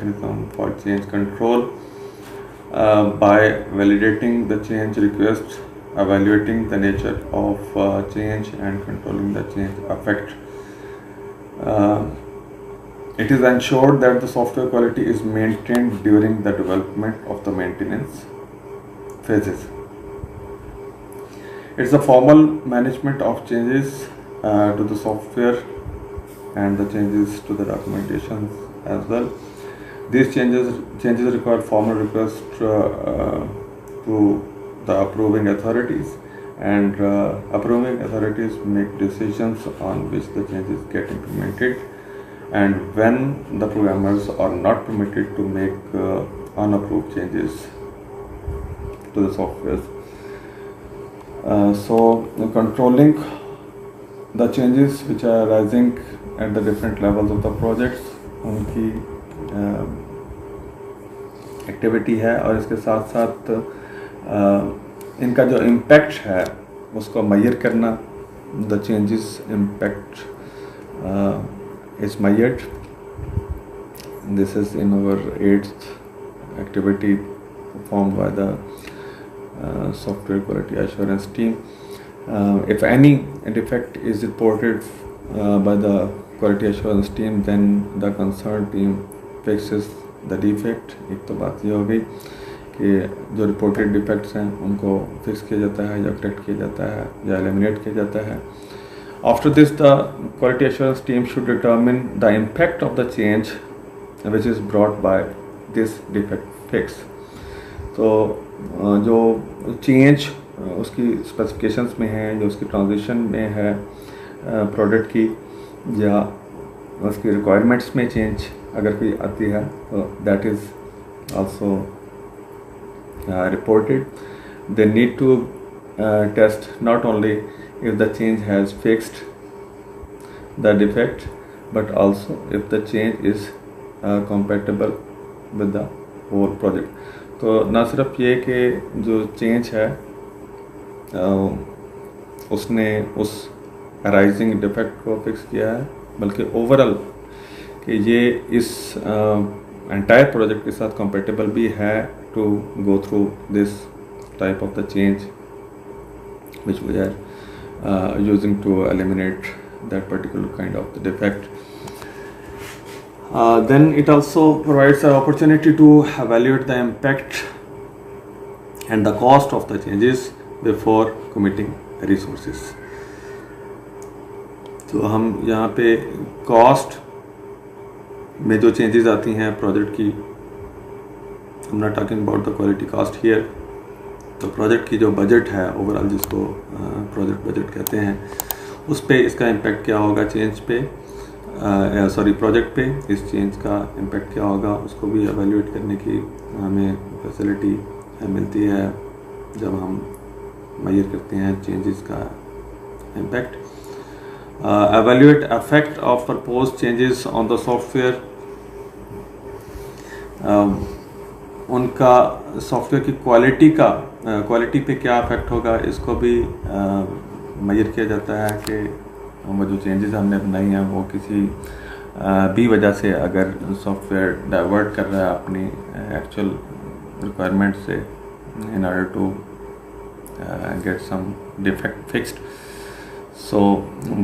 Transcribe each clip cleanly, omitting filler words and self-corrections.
mechanism for change control by validating the change request, evaluating the nature of change, and controlling the change effect. It is ensured that the software quality is maintained during the development of the maintenance phases. It's a formal management of changes to the software and the changes to the documentation as well. These changes require formal request to the approving authorities, and approving authorities make decisions on which the changes get implemented, and when the programmers are not permitted to make unapproved changes to the software. So controlling the changes which are arising at the different levels of the projects, उनकी activity है, और इसके साथ साथ इनका जो impact है उसको मेजर करना. The changes impact is measured. This is in our 8th activity performed by the software quality assurance team. If any defect is reported by the quality assurance team, then the concerned team fixes the defect. एक तो बात ये हो गई कि जो reported defects हैं उनको fix किया जाता है या correct किया जाता है या eliminate किया जाता है. After this, the quality assurance team should determine the impact of the change which is brought by this defect fix. तो जो change उसकी specifications में है, जो उसकी transition में है product की, या उसकी requirements में change अगर कोई आती है तो that is also reported. They need to test not only if the change has fixed the defect, but also if the change is compatible with the whole project. तो ना सिर्फ ये कि जो change है उसने उस arising defect को fix किया है, बल्कि overall कि ये इस entire project के साथ compatible भी है to go through this type of the change which we are using to eliminate that particular kind of the defect. Then it also provides an opportunity to evaluate the impact and the cost of the changes before committing resources. तो हम यहाँ पे cost में जो changes आती हैं project की, I'm not talking about the quality cost here. तो प्रोजेक्ट की जो बजट है ओवरऑल, जिसको प्रोजेक्ट बजट कहते हैं, उस पे इसका इम्पैक्ट क्या होगा चेंज पे, प्रोजेक्ट पे इस चेंज का इम्पैक्ट क्या होगा, उसको भी एवेल्यूएट करने की हमें फैसिलिटी मिलती है जब हम मेजर करते हैं चेंजेस का impact. Evaluate effect of proposed changes on the software. उनका सॉफ्टवेयर की क्वालिटी पे क्या इफेक्ट होगा, इसको भी मेजर किया जाता है कि वो जो चेंजेस हमने बनाई हैं वो किसी भी वजह से अगर सॉफ्टवेयर डाइवर्ट कर रहा है अपनी एक्चुअल रिक्वायरमेंट से in order to get some defect fixed. So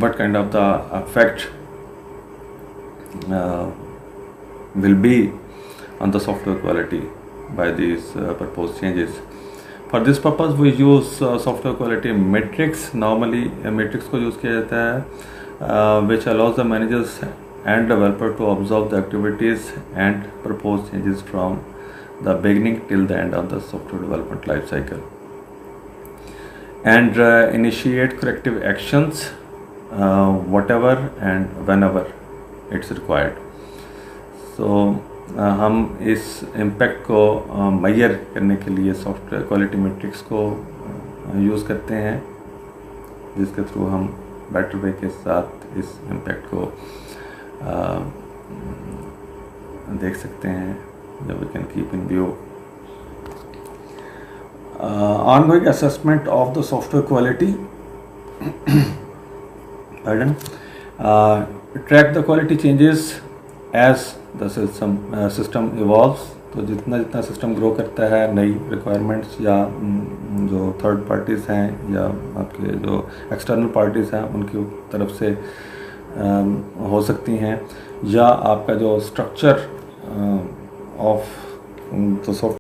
what kind of the effect will be on the software quality by these proposed changes. For this purpose we use software quality metrics. Normally metrics को use किया जाता है which allows the managers and developer to observe the activities and propose changes from the beginning till the end of the software development life cycle, and initiate corrective actions whatever and whenever it's required. So हम इस impact को major करने के लिए software quality matrix को use करते हैं, जिसके थ्रू हम बेटर वे के साथ इस इम्पैक्ट को देख सकते हैं. that we can keep in view. Ongoing assessment of the software quality. Pardon. Track the quality changes as the system evolves, तो जितना जितना सिस्टम ग्रो करता है, नई रिक्वायरमेंट्स या जो थर्ड पार्टीज़ हैं या आपके जो एक्सटर्नल पार्टीज़ हैं उनकी तरफ से हो सकती हैं, या आपका जो स्ट्रक्चर ऑफ जो सॉफ्ट